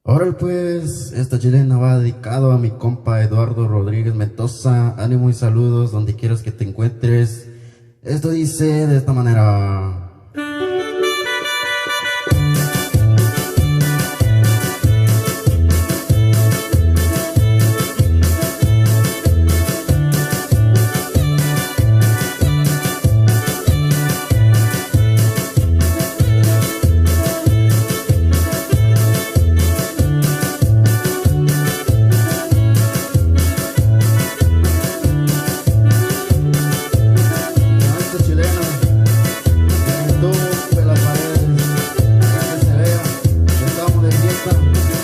Ahora pues, esta chilena va dedicado a mi compa Eduardo Rodríguez Mendoza. Ánimo y saludos donde quieras que te encuentres. Esto dice de esta manera. Esta chilena que me tumbe las paredes, para que se vea que estamos de fiesta.